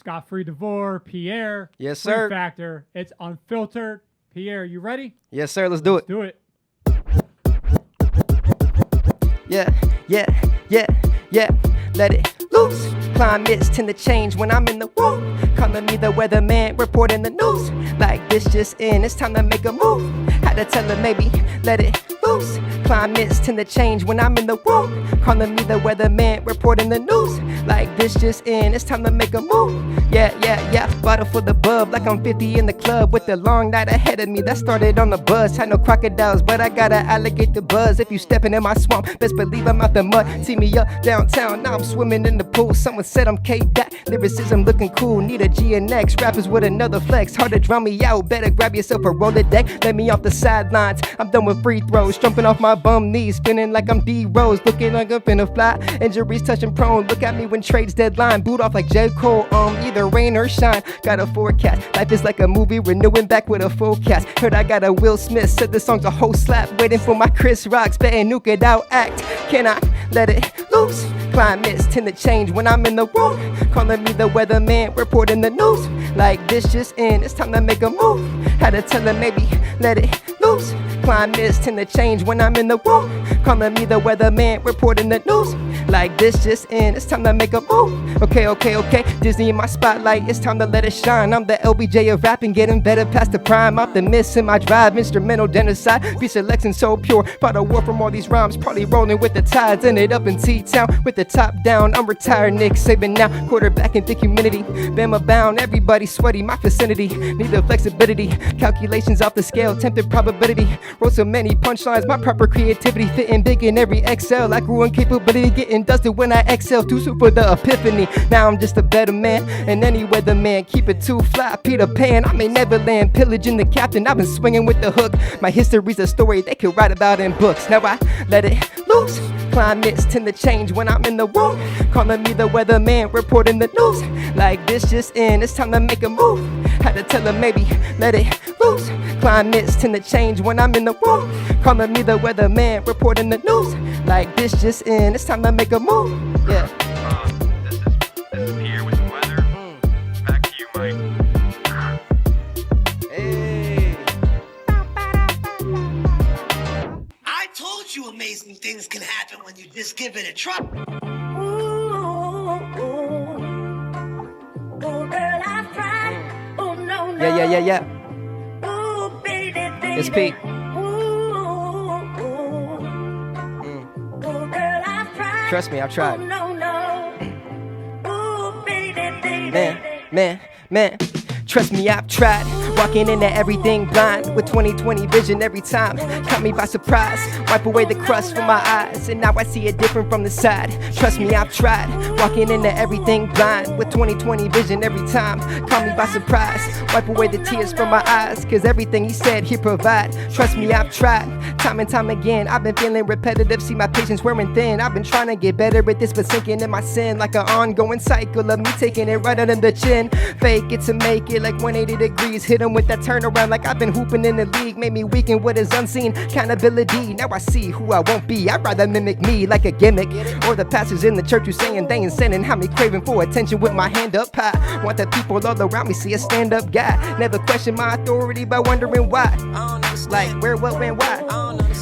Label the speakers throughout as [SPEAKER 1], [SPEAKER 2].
[SPEAKER 1] Scott-free Devore, Peair.
[SPEAKER 2] Yes, sir.
[SPEAKER 1] Factor. It's Unfiltered. Peair, you ready?
[SPEAKER 2] Yes, sir. Let's do it.
[SPEAKER 1] Do it.
[SPEAKER 2] Yeah, yeah, yeah, yeah. Let it loose. Climates tend to change when I'm in the womb. Calling me the weatherman, reporting the news. Like this just in, it's time to make a move. Had to tell her maybe, let it loose. Climates tend to change when I'm in the womb. Calling me the weatherman, reporting the news. Like this just in, it's time to make a move. Yeah, yeah, yeah. Bottle for the bub, like I'm 50 in the club. With the long night ahead of me, that started on the buzz. Had no crocodiles, but I gotta allocate the buzz. If you stepping in my swamp, best believe I'm out the mud. See me up downtown, now I'm swimming in the pool. Someone said I'm K-Dot, lyricism looking cool. Need a G and X, rappers with another flex. Hard to drown me out, better grab yourself a Rolodex. Let me off the sidelines, I'm done with free throws. Jumping off my bum knees, spinning like I'm D-Rose. Looking like I'm finna fly, injuries touching prone. Look at me when trades deadline, boot off like J. Cole. Either rain or shine, got a forecast. Life is like a movie, renewing back with a full cast. Heard I got a Will Smith, said the song's a whole slap. Waiting for my Chris Rock, spitting nuke it out act. Can I let it loose? Climates tend to change when I'm in the room. Calling me the weatherman, reporting the news. Like this just in, it's time to make a move. Had to tell her maybe, let it loose. Climates tend to change when I'm in the room. Calling me the weatherman, reporting the news. Like this just in, it's time to make a move. Okay, okay, okay, Disney in my spotlight, it's time to let it shine. I'm the LBJ of rapping, getting better past the prime. Optimist in my drive, instrumental genocide. Be selecting so pure, fought a war from all these rhymes. Probably rolling with the tides, ended up in T-Town with the top down. I'm retired, Nick Saban now, quarterback in thick humidity. Bama bound, everybody sweaty, my vicinity. Need the flexibility, calculations off the scale, tempted probability. Wrote so many punchlines, my proper creativity fitting big in every Excel. I grew in capability, getting dusted when I excel. Too soon for the epiphany. Now I'm just a better man, and any weatherman. Keep it too fly, Peter Pan. I'm in Neverland, pillaging the captain. I've been swinging with the hook. My history's a story they could write about in books. Now I let it loose. Climates tend to change when I'm in the room. Calling me the weatherman, reporting the news. Like this just in, it's time to make a move. Had to tell her maybe, let it loose. Climates tend to change when I'm in the room. Calling me the weatherman, reporting the news. Like this just in, it's time to make a move. Yeah.
[SPEAKER 3] This is Peair with the weather. Back to you, Mike.
[SPEAKER 2] Hey.
[SPEAKER 4] I told you amazing things can happen when you just give it a try.
[SPEAKER 2] Yeah, yeah, yeah, yeah. It's Pete. Trust me, I've tried. Man, trust me, I've tried. Walking into everything blind with 20/20 vision every time. Caught me by surprise, wipe away the crust from my eyes, and now I see it different from the side. Trust me, I've tried. Walking into everything blind with 20/20 vision every time. Caught me by surprise, wipe away the tears from my eyes, cause everything he said he'd provide. Trust me, I've tried. Time and time again, I've been feeling repetitive, see my patience wearing thin. I've been trying to get better at this, but sinking in my sin like an ongoing cycle of me taking it right under the chin. Fake it to make it like 180 degrees. Hit him with that turnaround like I've been hooping in the league. Made me weaken what is unseen. Accountability, now I see who I won't be. I'd rather mimic me like a gimmick. Or the pastors in the church who saying they ain't sending. How me craving for attention with my hand up high. Want the people all around me see a stand-up guy. Never question my authority by wondering why. Like where, what, when, why.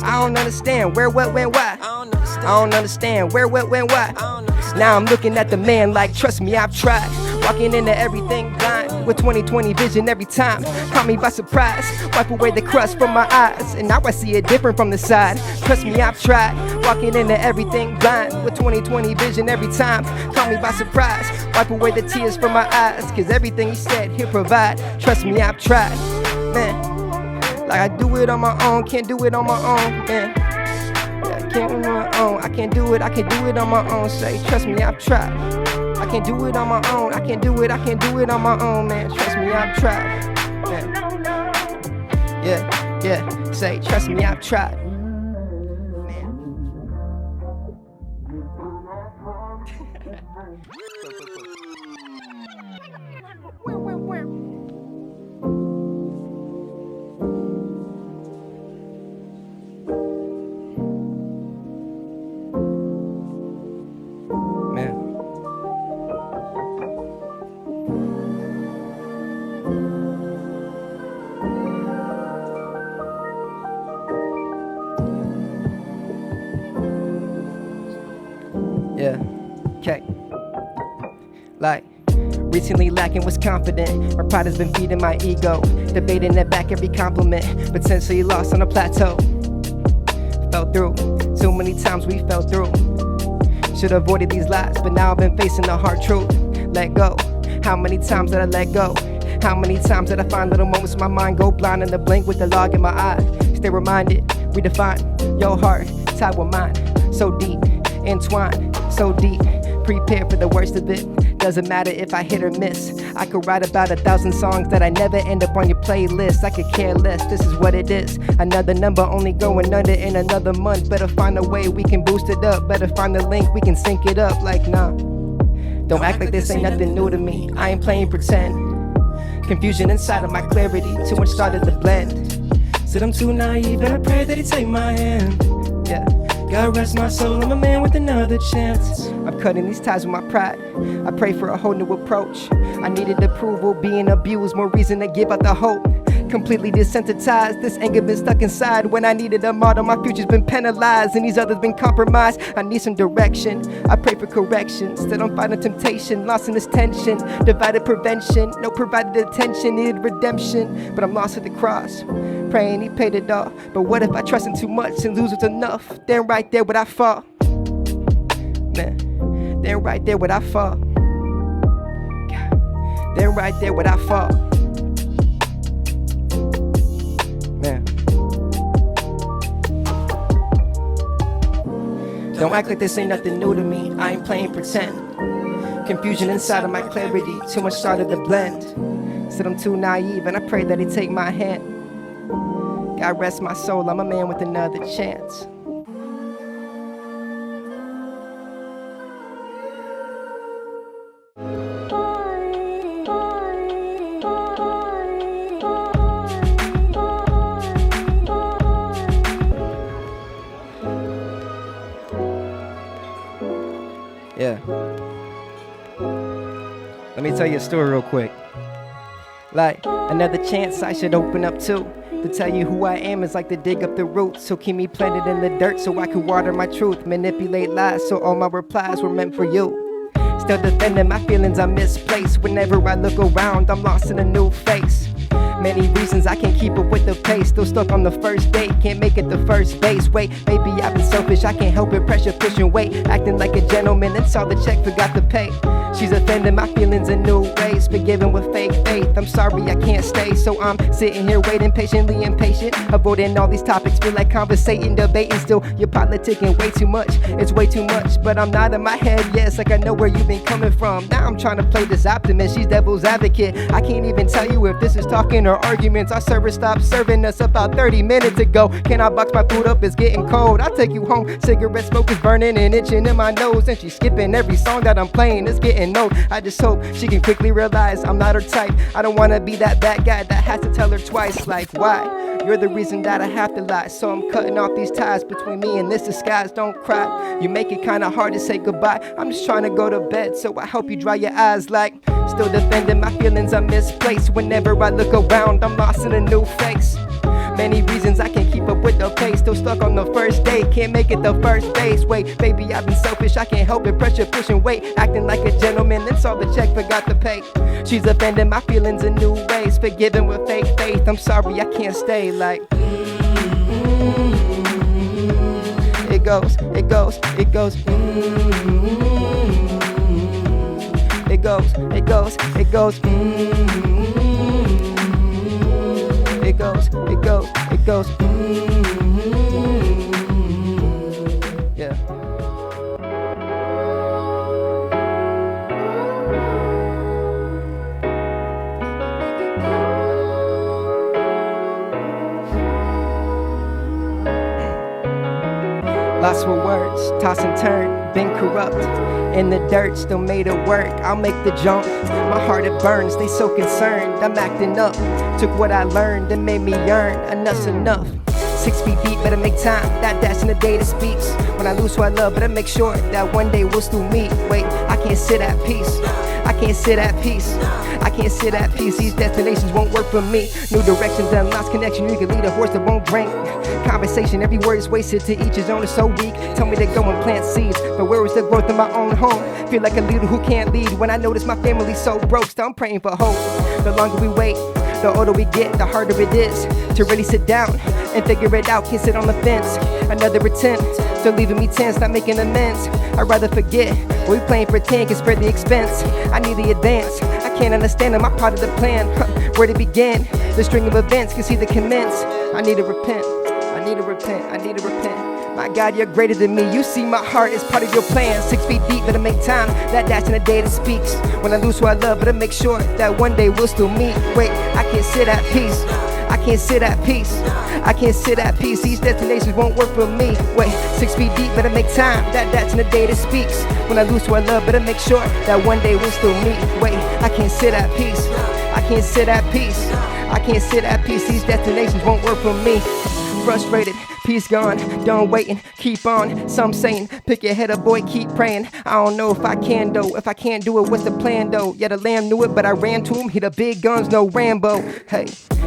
[SPEAKER 2] I don't understand where, what, when, why. I don't understand where, what, when, why. Now I'm looking at the man like, trust me, I've tried. Walking into everything blind with 20/20 vision every time. Caught me by surprise, wipe away the crust from my eyes, and now I see it different from the side. Trust me, I've tried. Walking into everything blind with 20/20 vision every time. Caught me by surprise, wipe away the tears from my eyes, cause everything he said he'll provide. Trust me, I've tried. Man, like I do it on my own, can't do it on my own, man. Can't do it on my own. I can't do it on my own. Say, trust me, I've tried. I can't do it on my own. I can't do it on my own, man. Trust me, I've tried. Man. Yeah. Say, trust me, I've tried. Man. Like, recently lacking was confident. My pride has been feeding my ego, debating it back every compliment, potentially lost on a plateau. Fell through, too many times we fell through. Should have avoided these lies, but now I've been facing the hard truth. Let go, how many times did I let go? How many times did I find little moments my mind go blind in the blink with the log in my eye? Stay reminded, redefine your heart, tied with mine. So deep, entwined, so deep. Prepare for the worst of it. Doesn't matter if I hit or miss. I could write about 1,000 songs that I never end up on your playlist. I could care less, this is what it is. Another number only going under in another month. Better find a way we can boost it up. Better find the link, we can sync it up. Like, nah, don't act like this ain't nothing new to me. I ain't playing pretend. Confusion inside of my clarity, too much started to blend. Said I'm too naive and I pray that he take my hand. Yeah, God rest my soul, I'm a man with another chance. I'm cutting these ties with my pride. I pray for a whole new approach. I needed approval, being abused, more reason to give up the hope. Completely desensitized, this anger been stuck inside. When I needed a model, my future's been penalized, and these others been compromised. I need some direction, I pray for corrections. Still I'm fighting temptation, lost in this tension. Divided prevention, no provided attention. Needed redemption, but I'm lost at the cross. Praying he paid it all, but what if I trust him too much and lose what's enough? Then right there would I fall. Man, then right there would I fall. Then right there would I fall. Man. Don't act like this ain't nothing new to me. I ain't playing pretend. Confusion inside of my clarity, too much started to blend. Said I'm too naive and I pray that he take my hand. God rest my soul, I'm a man with another chance. Yeah. Let me tell you a story real quick. Like, another chance I should open up to. To tell you who I am is like to dig up the roots. So keep me planted in the dirt so I can water my truth. Manipulate lies so all my replies were meant for you. Still defending my feelings are misplaced. Whenever I look around, I'm lost in a new face. Many reasons I can't keep up with the pace. Still stuck on the first date, can't make it the first base. Wait, maybe I've been selfish, I can't help it. Pressure pushing weight, acting like a gentleman, then saw the check, forgot to pay. She's offending my feelings in new ways, forgiving with fake faith. I'm sorry I can't stay, so I'm sitting here waiting, patiently impatient, avoiding all these topics. Feel like conversating, debating. Still you're politicking way too much, it's way too much. But I'm not in my head, yes, like I know where you've been coming from. Now I'm trying to play this optimist, she's devil's advocate. I can't even tell you if this is talking or arguments. Our server stopped serving us about 30 minutes ago. Can I box my food up, it's getting cold. I'll take you home, cigarette smoke is burning and itching in my nose. And she's skipping every song that I'm playing, it's getting old. I just hope she can quickly realize I'm not her type. I don't wanna be that bad guy that has to tell her twice. Like, why? You're the reason that I have to lie. So I'm cutting off these ties between me and this disguise. Don't cry, you make it kinda hard to say goodbye. I'm just trying to go to bed, so I hope you dry your eyes. Like, still defending my feelings are misplaced. Whenever I look around, I'm lost in a new face. Many reasons I can't keep up with the pace. Still stuck on the first date, can't make it the first base. Wait, baby, I've been selfish, I can't help it. Pressure pushing weight, acting like a gentleman, then saw the check, forgot to pay. She's offending my feelings in new ways, forgiving with fake faith. I'm sorry I can't stay. Like, it goes, it goes, it goes. It goes, it goes, it goes. It goes, it goes, it goes. Yeah. Lost for words, toss and turn, been corrupt. In the dirt, still made it work. I'll make the jump. My heart it burns, they so concerned. I'm acting up. Took what I learned and made me yearn. Enough's enough. 6 feet deep, better make time. That dash in the day that speaks. When I lose who I love, better make sure that one day we'll still meet. Wait, I can't sit at peace. I can't sit at peace. I can't sit at peace. These destinations won't work for me. New directions and lost connection. You can lead a horse that won't drink. Conversation, every word is wasted. To each his own is so weak. Tell me to go and plant seeds, but where is the growth in my own home? Feel like a leader who can't lead when I notice my family's so broke. Still I'm praying for hope. The longer we wait, the older we get, the harder it is to really sit down and figure it out. Can't sit on the fence. Another attempt, still leaving me tense, not making amends. I'd rather forget. We playing pretend can spread the expense. I need the advance. I can't understand. Am I part of the plan? Where to begin? The string of events can see the commence. I need to repent. I need to repent. I need to repent. My God, you're greater than me. You see my heart is part of your plan. 6 feet deep, but I make time. That dash in the day that speaks. When I lose who I love, but I make sure that one day we'll still meet. Wait, I can't sit at peace. I can't sit at peace. I can't sit at peace. These destinations won't work for me. Wait, 6 feet deep, but I make time. That dash in the day that speaks. When I lose who I love, but I make sure that one day we'll still meet. Wait, I can't sit at peace. I can't sit at peace. I can't sit at peace. These destinations won't work for me. Frustrated, peace gone, done waiting, keep on. Some saying, pick your head up, boy, keep praying. I don't know if I can though. If I can't do it, what's the plan though? Yeah, the lamb knew it, but I ran to him. He the big guns, no Rambo. Hey,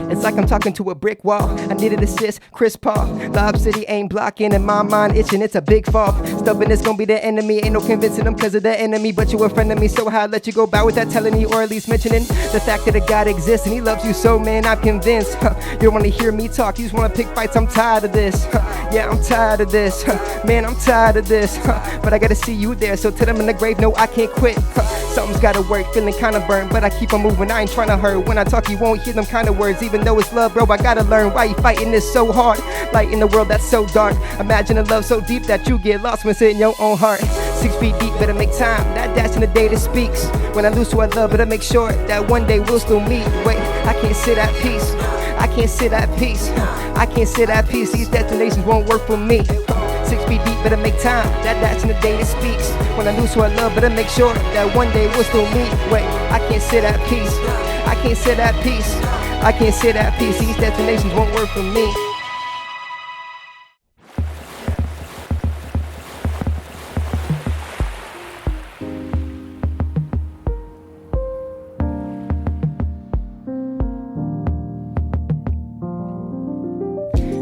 [SPEAKER 2] it's like I'm talking to a brick wall. I needed assist, Chris Paul. Lob City ain't blocking, and my mind itching. It's a big fall. Stubbornness gonna be the enemy. Ain't no convincing them cause of the enemy, but you a friend of me, so how I let you go by without telling me, or at least mentioning the fact that a God exists and he loves you so, man, I'm convinced. You don't wanna hear me talk, you just wanna pick fights. I'm tired of this. Yeah, I'm tired of this. Man, I'm tired of this. But I gotta see you there, so to them in the grave, no, I can't quit. Something's gotta work, feeling kinda burnt, but I keep on moving, I ain't trying to hurt. When I talk, you won't hear them kind of words, even though it's love, bro, I gotta learn why you fighting this so hard. Light in the world that's so dark. Imagine a love so deep that you get lost when it's in your own heart. 6 feet deep, better make time. That dash in the day that speaks. When I lose who I love, better make sure that one day we'll still meet. Wait, I can't sit at peace. I can't sit at peace. I can't sit at peace. These destinations won't work for me. 6 feet deep, better make time. That dash in the day that speaks. When I lose who I love, better make sure that one day we'll still meet. Wait, I can't sit at peace. I can't sit at peace. I can't sit at peace. These destinations won't work for me.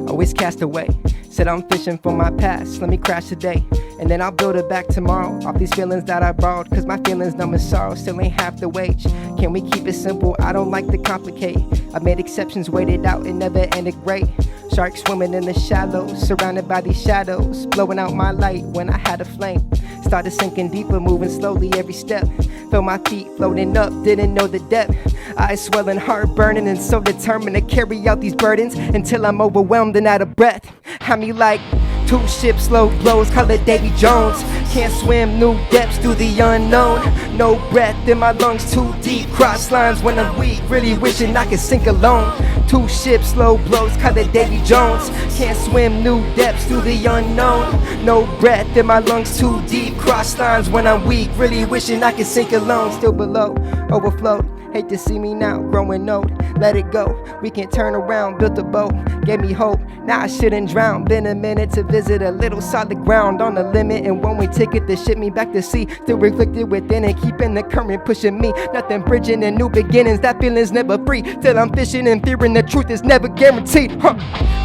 [SPEAKER 2] Always cast away. Said I'm fishing for my past. Let me crash today, and then I'll build it back tomorrow. Off these feelings that I borrowed, cause my feelings numb and sorrow still ain't half the wage. Can we keep it simple? I don't like to complicate. I made exceptions, waited out, it never ended great. Sharks swimming in the shallows, surrounded by these shadows, blowing out my light when I had a flame. Started sinking deeper, moving slowly every step. Felt my feet floating up, didn't know the depth. Eyes swelling, heart burning, and so determined to carry out these burdens until I'm overwhelmed and out of breath. I mean, like 2 ships, slow blows, call it Davy Jones. Can't swim new depths through the unknown. No breath in my lungs, too deep. Cross lines when I'm weak, really wishing I could sink alone. 2 ships, slow blows, call it Davy Jones. Can't swim new depths through the unknown. No breath in my lungs, too deep. Cross lines when I'm weak, really wishing I could sink alone. Still below, overflowed. Hate to see me now, growing old. Let it go, we can turn around. Built a boat, gave me hope. Now I shouldn't drown. Been a minute to visit a little solid ground on the limit, and one way ticket to ship me back to sea. Still reflected within it, keeping the current pushing me. Nothing bridging and new beginnings. That feeling's never free. Till I'm fishing and fearing the truth is never guaranteed.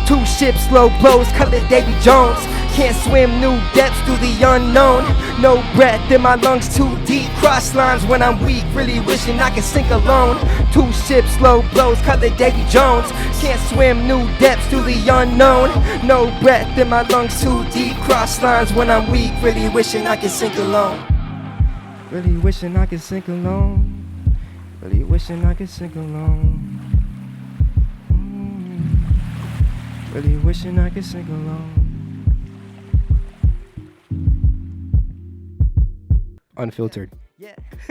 [SPEAKER 2] 2 ships, slow blows, call it Davy Jones. Can't swim new depths through the unknown. No breath in my lungs, too deep. Cross lines when I'm weak, really wishing I could sink alone. 2 ships, slow blows, call it Davy Jones. Can't swim new depths through the unknown. No breath in my lungs, too deep. Cross lines when I'm weak, really wishing I could sink alone. Really wishing I could sink alone. Really wishing I could sink alone. Really wishing I could sink alone. Unfiltered.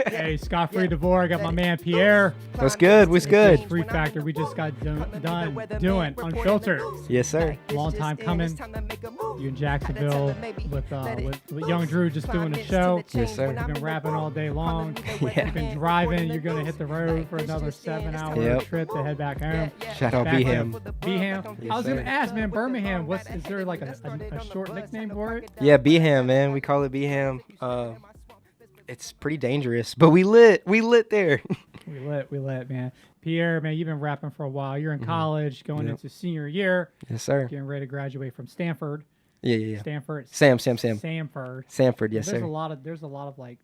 [SPEAKER 1] Hey, Scott Free DeVore. I got my man Peair.
[SPEAKER 5] What's good? What's good?
[SPEAKER 1] Free Factor. We just got done doing Unfiltered.
[SPEAKER 5] Yes, sir.
[SPEAKER 1] Long time coming. You in Jacksonville with Young Drew just doing a show.
[SPEAKER 5] Yes, sir.
[SPEAKER 1] You've been rapping all day long.
[SPEAKER 5] Yeah.
[SPEAKER 1] You've been driving. You're going to hit the road for another 7-hour trip to head back home.
[SPEAKER 5] Shout out B-Ham.
[SPEAKER 1] B-Ham.
[SPEAKER 5] Yes,
[SPEAKER 1] I was going to
[SPEAKER 5] sir.
[SPEAKER 1] ask, man, Birmingham, is there like a short nickname for it?
[SPEAKER 5] Yeah, B-Ham, man. We call it B-Ham. It's pretty dangerous, but we lit there.
[SPEAKER 1] We lit, man. Peair, man, you've been rapping for a while. You're in college, going into senior year.
[SPEAKER 5] Yes, sir.
[SPEAKER 1] Getting ready to graduate from Stanford.
[SPEAKER 5] Yeah.
[SPEAKER 1] Stanford.
[SPEAKER 5] Samford, yes,
[SPEAKER 1] There's
[SPEAKER 5] sir.
[SPEAKER 1] there's a lot of like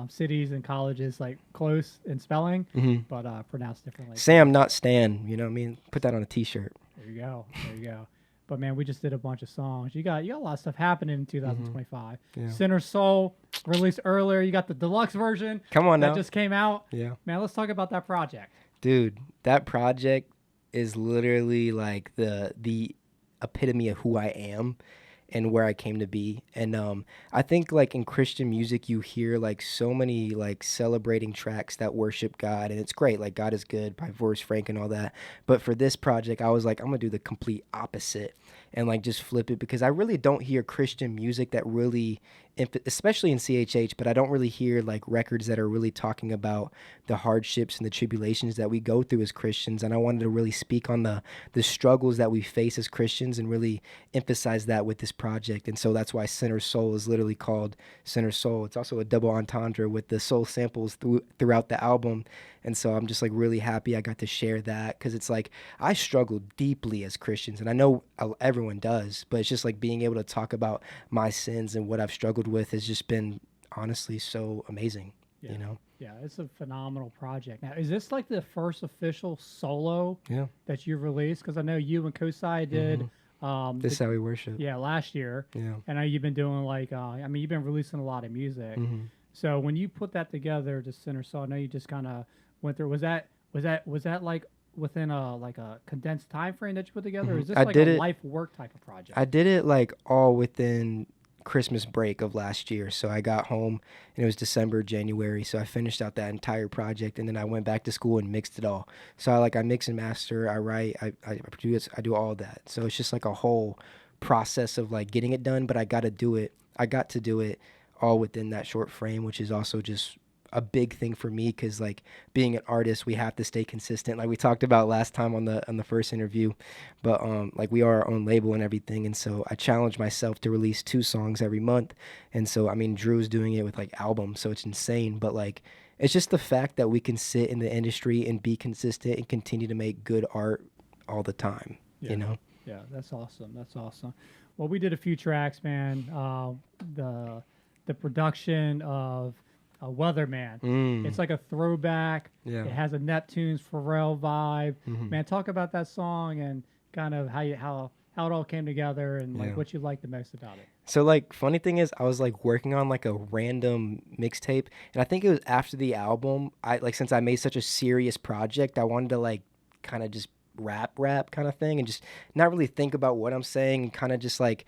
[SPEAKER 1] cities and colleges like close in spelling, but pronounced differently.
[SPEAKER 5] Sam, not Stan. You know what I mean? Put that on a T-shirt.
[SPEAKER 1] There you go. But man, we just did a bunch of songs. You got a lot of stuff happening in 2025.
[SPEAKER 5] Yeah.
[SPEAKER 1] Center Soul released earlier. You got the deluxe version.
[SPEAKER 5] Come on
[SPEAKER 1] that
[SPEAKER 5] now.
[SPEAKER 1] just came out.
[SPEAKER 5] Yeah.
[SPEAKER 1] Man, let's talk about that project.
[SPEAKER 5] Dude, that project is literally like the epitome of who I am and where I came to be. And I think like in Christian music you hear like so many like celebrating tracks that worship God, and it's great, like God is good by Forrest Frank and all that. But for this project I was like, I'm gonna do the complete opposite and like just flip it, because I really don't hear Christian music that really, especially in CHH, but I don't really hear like records that are really talking about the hardships and the tribulations that we go through as Christians. And I wanted to really speak on the struggles that we face as Christians and really emphasize that with this project. And so that's why Center Soul is literally called Center Soul. It's also a double entendre with the soul samples throughout the album. And so I'm just like really happy I got to share that, because it's like I struggle deeply as Christians, and I know everyone does, but it's just like being able to talk about my sins and what I've struggled with has just been honestly so amazing, you know?
[SPEAKER 1] Yeah, it's a phenomenal project. Now, is this like the first official solo that you've released? Because I know you and Kosai did.
[SPEAKER 5] This is how we worship.
[SPEAKER 1] Yeah, last year.
[SPEAKER 5] Yeah.
[SPEAKER 1] And I know you've been doing like, you've been releasing a lot of music. So when you put that together, the Center Soul, I know you just kind of went through. Was that like within a condensed time frame that you put together? Or is this like a life work type of project?
[SPEAKER 5] I did it like all within Christmas break of last year. So I got home and it was December, January. So I finished out that entire project, and then I went back to school and mixed it all. So I mix and master, I write, I produce, I do all that. So it's just like a whole process of like getting it done, but I got to do it all within that short frame, which is also just a big thing for me, because like being an artist, we have to stay consistent, like we talked about last time on the first interview. But like we are our own label and everything, and so I challenge myself to release 2 songs every month. And so I mean, Drew's doing it with like albums, so it's insane. But like it's just the fact that we can sit in the industry and be consistent and continue to make good art all the time, you know?
[SPEAKER 1] Yeah, that's awesome. Well, we did a few tracks, man. The production of Weatherman. It's like a throwback.
[SPEAKER 5] Yeah.
[SPEAKER 1] It has a Neptune's Pharrell vibe. Man, talk about that song and kind of how it all came together and like what you liked the most about it.
[SPEAKER 5] So like funny thing is, I was like working on like a random mixtape, and I think it was after the album, since I made such a serious project, I wanted to like kind of just rap kind of thing and just not really think about what I'm saying and kind of just like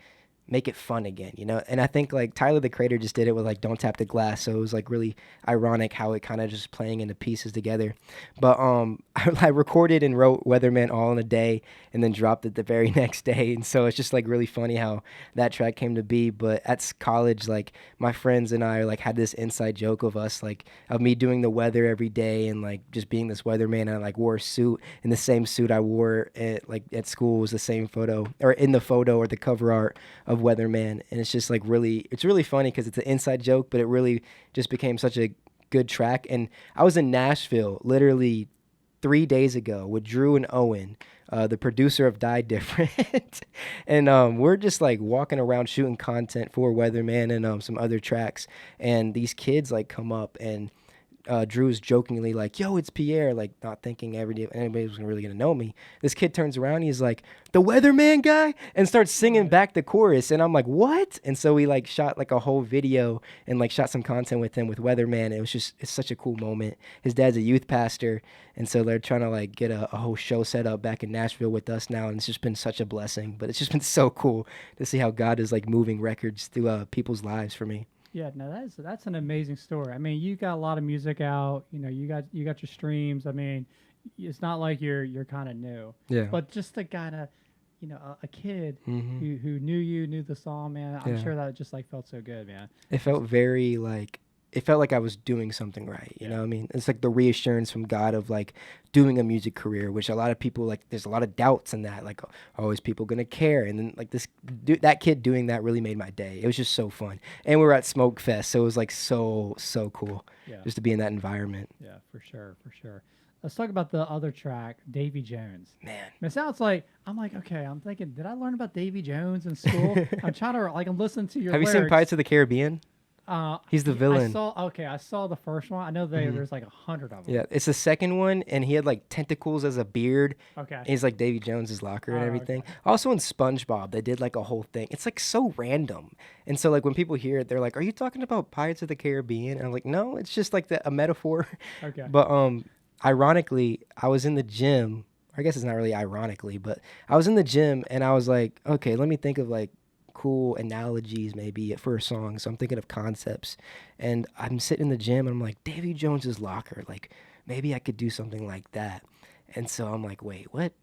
[SPEAKER 5] make it fun again, you know? And I think like Tyler the Creator just did it with like Don't Tap the Glass, so it was like really ironic how it kind of just playing into pieces together. But I recorded and wrote Weatherman all in a day and then dropped it the very next day, and so it's just like really funny how that track came to be. But at college, like my friends and I like had this inside joke of us, like of me doing the weather every day and like just being this weatherman, and I like wore a suit, and the same suit I wore at school was the same photo, or in the photo or the cover art of Weatherman. And it's just like it's really funny because it's an inside joke, but it really just became such a good track. And I was in Nashville literally 3 days ago with Drew and Owen, the producer of Die Different. And we're just like walking around shooting content for Weatherman and some other tracks, and these kids like come up, and Drew's jokingly like, yo, it's Peair, like not thinking anybody was really gonna know me. This kid turns around, he's like, the Weatherman guy, and starts singing back the chorus, and I'm like, what? And so we like shot like a whole video and like shot some content with him with Weatherman. It's such a cool moment. His dad's a youth pastor, and so they're trying to like get a whole show set up back in Nashville with us now, and it's just been such a blessing. But it's just been so cool to see how God is like moving records through people's lives for me.
[SPEAKER 1] Yeah, no, that's an amazing story. I mean, you got a lot of music out. You know, you got your streams. I mean, it's not like you're kind of new.
[SPEAKER 5] Yeah.
[SPEAKER 1] But just to kind of, you know, a kid who knew the song, man. I'm sure that just like felt so good, man.
[SPEAKER 5] It felt very like it felt like I was doing something right. You know what I mean? It's like the reassurance from God of like doing a music career, which a lot of people like, there's a lot of doubts in that. Like, oh, is people going to care? And then like that kid doing that really made my day. It was just so fun. And we were at Smoke Fest. So it was like so cool just to be in that environment.
[SPEAKER 1] Yeah, for sure. Let's talk about the other track, Davy Jones.
[SPEAKER 5] Man.
[SPEAKER 1] It sounds like, I'm thinking, did I learn about Davy Jones in school? I'm trying to, like, I'm listening to your
[SPEAKER 5] Have you
[SPEAKER 1] lyrics.
[SPEAKER 5] seen Pirates of the Caribbean? He's the villain.
[SPEAKER 1] I saw the first one. I know there's like 100 of them.
[SPEAKER 5] Yeah, it's the second one, and he had like tentacles as a beard.
[SPEAKER 1] Okay.
[SPEAKER 5] And he's like Davy Jones's locker and everything. Okay. Also in SpongeBob, they did like a whole thing. It's like so random. And so like when people hear it, they're like, "Are you talking about Pirates of the Caribbean?" And I'm like, "No, it's just like a metaphor."
[SPEAKER 1] Okay.
[SPEAKER 5] But ironically, I was in the gym. I guess it's not really ironically, but I was in the gym and I was like, "Okay, let me think of like cool analogies maybe for a song." So I'm thinking of concepts, and I'm sitting in the gym and I'm like, Davy Jones's locker, like maybe I could do something like that. And so I'm like, wait, what?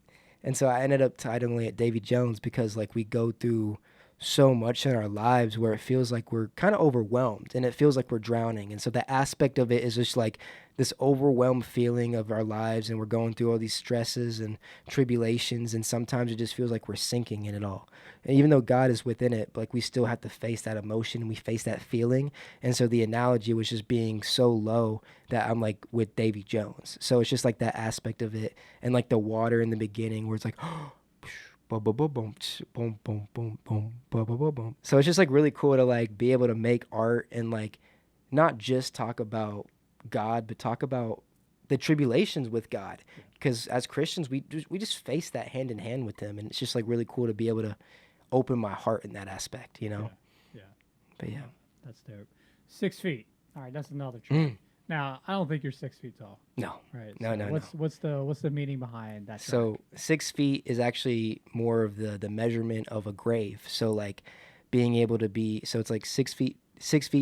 [SPEAKER 5] And so I ended up titling it Davy Jones because like we go through so much in our lives where it feels like we're kind of overwhelmed and it feels like we're drowning. And so the aspect of it is just like this overwhelmed feeling of our lives, and we're going through all these stresses and tribulations, and sometimes it just feels like we're sinking in it all. And even though God is within it, like we still have to face that emotion, we face that feeling. And so the analogy was just being so low that I'm like with Davy Jones. So it's just like that aspect of it, and like the water in the beginning where it's like boom, boom, boom, boom, boom, boom, boom, boom, boom, boom, boom. So it's just like really cool to like be able to make art and like not just talk about God, but talk about the tribulations with God. Because as Christians, we just face that hand in hand with Him, and it's just like really cool to be able to open my heart in that aspect, you know?
[SPEAKER 1] Yeah.
[SPEAKER 5] But yeah.
[SPEAKER 1] That's dope. 6 feet. All right, that's another track. Now, I don't think you're 6 feet tall.
[SPEAKER 5] No.
[SPEAKER 1] Right.
[SPEAKER 5] No,
[SPEAKER 1] So
[SPEAKER 5] no,
[SPEAKER 1] what's the meaning behind that track?
[SPEAKER 5] So 6 feet is actually more of the measurement of a grave. So like being able to be, so it's like 6 feet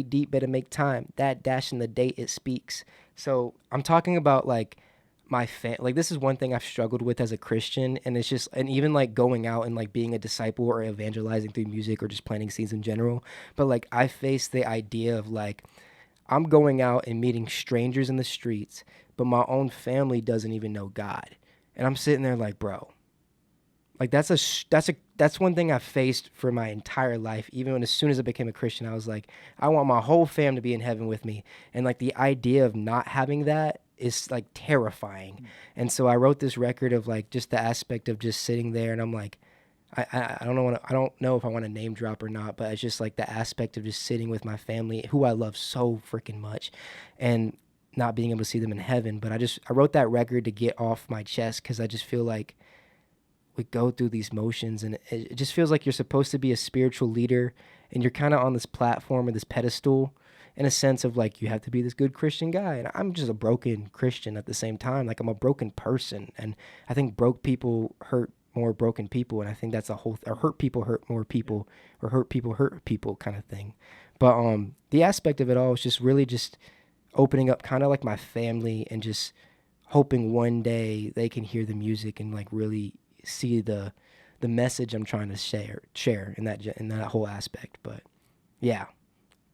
[SPEAKER 5] deep, better make time. That dash in the date, it speaks. So I'm talking about like like this is one thing I've struggled with as a Christian, and it's just, and even like going out and like being a disciple or evangelizing through music or just planting seeds in general. But like I face the idea of like, I'm going out and meeting strangers in the streets, but my own family doesn't even know God. And I'm sitting there like, bro, like that's one thing I've faced for my entire life. Even when, as soon as I became a Christian, I was like, I want my whole fam to be in heaven with me. And like the idea of not having that is like terrifying. And so I wrote this record of like just the aspect of just sitting there, and I'm like, I don't know if I want to name drop or not, but it's just like the aspect of just sitting with my family, who I love so freaking much, and not being able to see them in heaven. But I wrote that record to get off my chest, because I just feel like we go through these motions, and it just feels like you're supposed to be a spiritual leader, and you're kind of on this platform or this pedestal in a sense of like, you have to be this good Christian guy. And I'm just a broken Christian at the same time. Like I'm a broken person. And I think broke people hurt more broken people. And I think that's or hurt people hurt more people, or hurt people kind of thing. But the aspect of it all is just really just opening up kind of like my family, and just hoping one day they can hear the music and like really see the message I'm trying to share in that whole aspect. But yeah,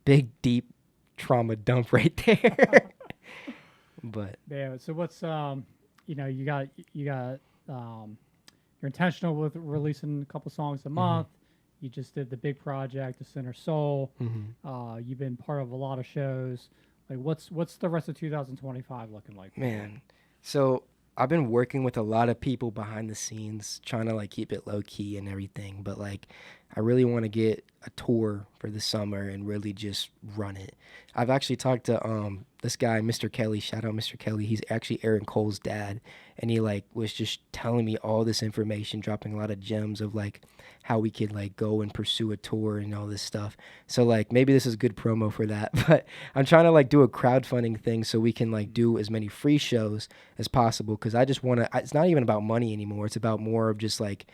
[SPEAKER 5] big, deep trauma dump right there. But
[SPEAKER 1] yeah. So what's you got you're intentional with releasing a couple songs a month. You just did the big project, The Center Soul. You've been part of a lot of shows. Like what's the rest of 2025 looking like?
[SPEAKER 5] Man, so I've been working with a lot of people behind the scenes, trying to like keep it low key and everything. But like, I really want to get a tour for the summer and really just run it. I've actually talked to this guy, Mr. Kelly. Shout out Mr. Kelly. He's actually Aaron Cole's dad, and he like was just telling me all this information, dropping a lot of gems of like how we could like go and pursue a tour and all this stuff. So like maybe this is good promo for that. But I'm trying to like do a crowdfunding thing so we can like do as many free shows as possible, because I just want to. It's not even about money anymore. It's about more of just like,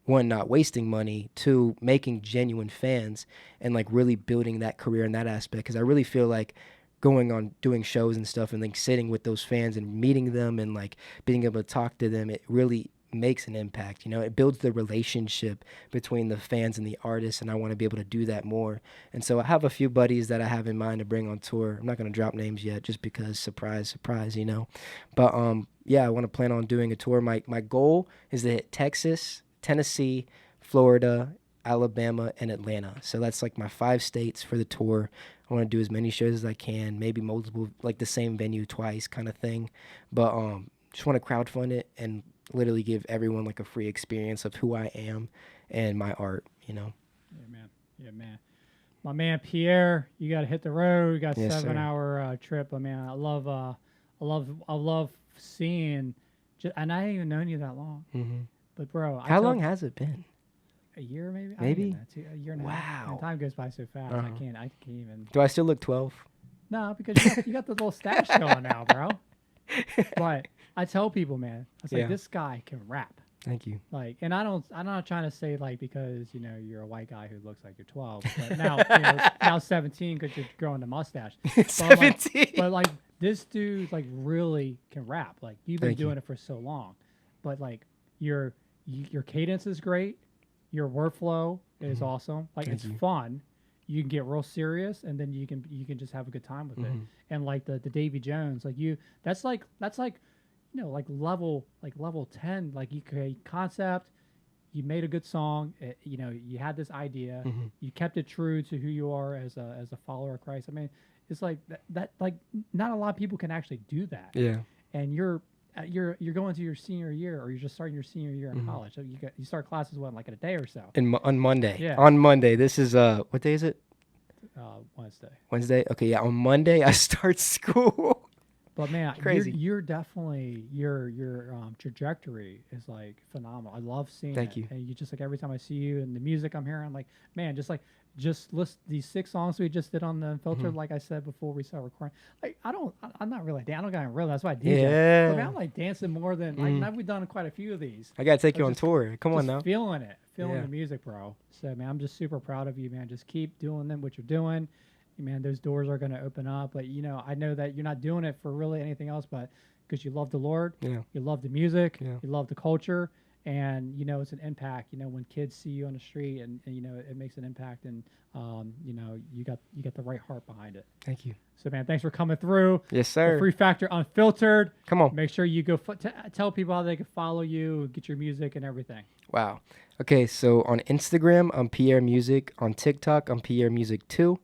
[SPEAKER 5] one, not wasting money, two, making genuine fans, and like really building that career in that aspect. Because I really feel like going on doing shows and stuff, and like sitting with those fans and meeting them and like being able to talk to them, it really makes an impact. You know, it builds the relationship between the fans and the artists, and I want to be able to do that more. And so I have a few buddies that I have in mind to bring on tour. I'm not going to drop names yet just because surprise, surprise, you know. But yeah, I want to plan on doing a tour. My goal is to hit Texas, Tennessee, Florida, Alabama, and Atlanta. So that's like my 5 states for the tour. I want to do as many shows as I can, maybe multiple, like the same venue twice kind of thing. But just want to crowdfund it and literally give everyone like a free experience of who I am and my art, you know.
[SPEAKER 1] Yeah, man. Yeah, man. My man Peair, you got to hit the road. You got a
[SPEAKER 5] Yes,
[SPEAKER 1] 7-hour trip. I mean, I love seeing. And I ain't even known you that long.
[SPEAKER 5] Mm-hmm.
[SPEAKER 1] But bro,
[SPEAKER 5] How long has it been?
[SPEAKER 1] A year maybe?
[SPEAKER 5] Maybe?
[SPEAKER 1] A year and a half.
[SPEAKER 5] Wow.
[SPEAKER 1] And time goes by so fast. I can't even.
[SPEAKER 5] Do I still look 12?
[SPEAKER 1] No, because you got the little stash going now, bro. But I tell people, man, I was like, this guy can rap.
[SPEAKER 5] Thank you.
[SPEAKER 1] Like, and I'm not trying to say like because you know you're a white guy who looks like you're 12, but now now 17 because you're growing the mustache.
[SPEAKER 5] 17.
[SPEAKER 1] But like this dude like really can rap. Like you've been
[SPEAKER 5] Thank you.
[SPEAKER 1] doing it for so long, but like your cadence is great. Your workflow is awesome. Like
[SPEAKER 5] Thank
[SPEAKER 1] it's
[SPEAKER 5] you.
[SPEAKER 1] fun. You can get real serious, and then you can just have a good time with it. And like the Davy Jones, like that's like you know like level 10. Like you create concept, you made a good song. You know you had this idea, you kept it true to who you are as a follower of Christ. I mean, it's like that like not a lot of people can actually do that.
[SPEAKER 5] Yeah.
[SPEAKER 1] And you're going to your senior year, or you're just starting your senior year in college. So you start classes like in a day or so.
[SPEAKER 5] On Monday.
[SPEAKER 1] Yeah.
[SPEAKER 5] On Monday. This is what day is it?
[SPEAKER 1] Wednesday.
[SPEAKER 5] Wednesday. Okay, yeah. On Monday I start school.
[SPEAKER 1] But man,
[SPEAKER 5] Crazy.
[SPEAKER 1] You're definitely your trajectory is like phenomenal. I love seeing
[SPEAKER 5] Thank
[SPEAKER 1] it.
[SPEAKER 5] you.
[SPEAKER 1] And you just like every time I see you and the music I'm hearing, I'm like, man, just list these 6 songs we just did on the Unfiltered. Like I said before we started recording. Like I'm not really I don't got real. That's why I DJ.
[SPEAKER 5] Yeah.
[SPEAKER 1] But man, I'm like dancing more than like now we've done quite a few of these.
[SPEAKER 5] I gotta take you
[SPEAKER 1] I'm
[SPEAKER 5] on
[SPEAKER 1] just-
[SPEAKER 5] tour. Come on
[SPEAKER 1] Just
[SPEAKER 5] now.
[SPEAKER 1] feeling
[SPEAKER 5] Yeah.
[SPEAKER 1] the music, bro. So man, I'm just super proud of you, man. Just keep doing what you're doing. Man, those doors are gonna open up. But you know, I know that you're not doing it for really anything else, but because you love the Lord,
[SPEAKER 5] Yeah.
[SPEAKER 1] you love the music,
[SPEAKER 5] Yeah.
[SPEAKER 1] you love the culture, and you know it's an impact. You know, when kids see you on the street, and you know it makes an impact, and you know you got the right heart behind it.
[SPEAKER 5] Thank you.
[SPEAKER 1] So man, thanks for coming through.
[SPEAKER 5] Yes,
[SPEAKER 1] The
[SPEAKER 5] sir.
[SPEAKER 1] Free Factor Unfiltered.
[SPEAKER 5] Come on.
[SPEAKER 1] Make sure you go tell people how they can follow you, get your music and everything.
[SPEAKER 5] Wow. Okay, so on Instagram, I'm Peair Music. On TikTok, I'm Peair Music 2.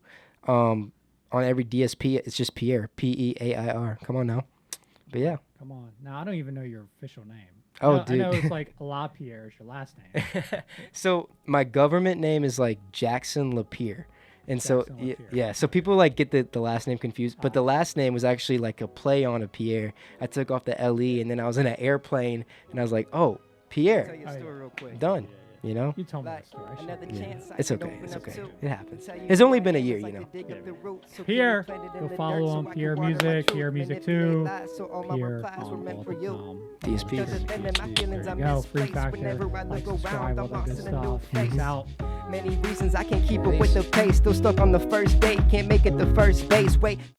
[SPEAKER 5] On every DSP, it's just Peair, Peair. Come on now. But yeah.
[SPEAKER 1] Come on. Now, I don't even know your official name.
[SPEAKER 5] Oh,
[SPEAKER 1] I know
[SPEAKER 5] dude.
[SPEAKER 1] it's like LaPierre is your last name.
[SPEAKER 5] So my government name is like Jackson LaPierre. And so,
[SPEAKER 1] Jackson LaPierre.
[SPEAKER 5] yeah, so people like get the last name confused, but the last name was actually like a play on a Pierre. I took off the LE and then I was in an airplane and I was like, oh, Pierre,
[SPEAKER 2] Tell you a story real quick.
[SPEAKER 5] done, you know?
[SPEAKER 1] You told me that
[SPEAKER 2] Like
[SPEAKER 1] story. I should-
[SPEAKER 2] another
[SPEAKER 5] Yeah.
[SPEAKER 2] chance I
[SPEAKER 5] It's
[SPEAKER 2] can
[SPEAKER 5] okay,
[SPEAKER 2] open
[SPEAKER 5] it's
[SPEAKER 2] up
[SPEAKER 5] okay.
[SPEAKER 2] to.
[SPEAKER 5] It happens.
[SPEAKER 2] Tell you
[SPEAKER 5] It's only
[SPEAKER 2] the
[SPEAKER 5] been a
[SPEAKER 2] things
[SPEAKER 5] year,
[SPEAKER 2] like
[SPEAKER 5] you know?
[SPEAKER 2] they dig up the roots, so
[SPEAKER 1] Peair,
[SPEAKER 2] keep it planted in
[SPEAKER 1] go
[SPEAKER 2] the
[SPEAKER 1] follow
[SPEAKER 2] dirt so
[SPEAKER 1] on
[SPEAKER 2] I
[SPEAKER 1] Peair
[SPEAKER 2] can water my
[SPEAKER 1] Music,
[SPEAKER 2] truth,
[SPEAKER 1] Peair Music
[SPEAKER 2] manipulate
[SPEAKER 1] 2,
[SPEAKER 2] lies, so all my
[SPEAKER 1] Peair
[SPEAKER 2] replies were meant for you.
[SPEAKER 5] DSPs.
[SPEAKER 2] Doesn't bend in my feelings,
[SPEAKER 1] There
[SPEAKER 2] I'm
[SPEAKER 1] you go. Free
[SPEAKER 2] misplaced
[SPEAKER 1] Factor.
[SPEAKER 2] whenever I
[SPEAKER 1] Like,
[SPEAKER 2] look
[SPEAKER 1] subscribe,
[SPEAKER 2] around.
[SPEAKER 1] all
[SPEAKER 2] I'm
[SPEAKER 1] that good
[SPEAKER 2] lost in a new
[SPEAKER 1] stuff.
[SPEAKER 2] place.
[SPEAKER 1] Peace out.
[SPEAKER 2] Many reasons I can't keep up with the pace. Still stuck on the first date, can't make it the first base. Wait.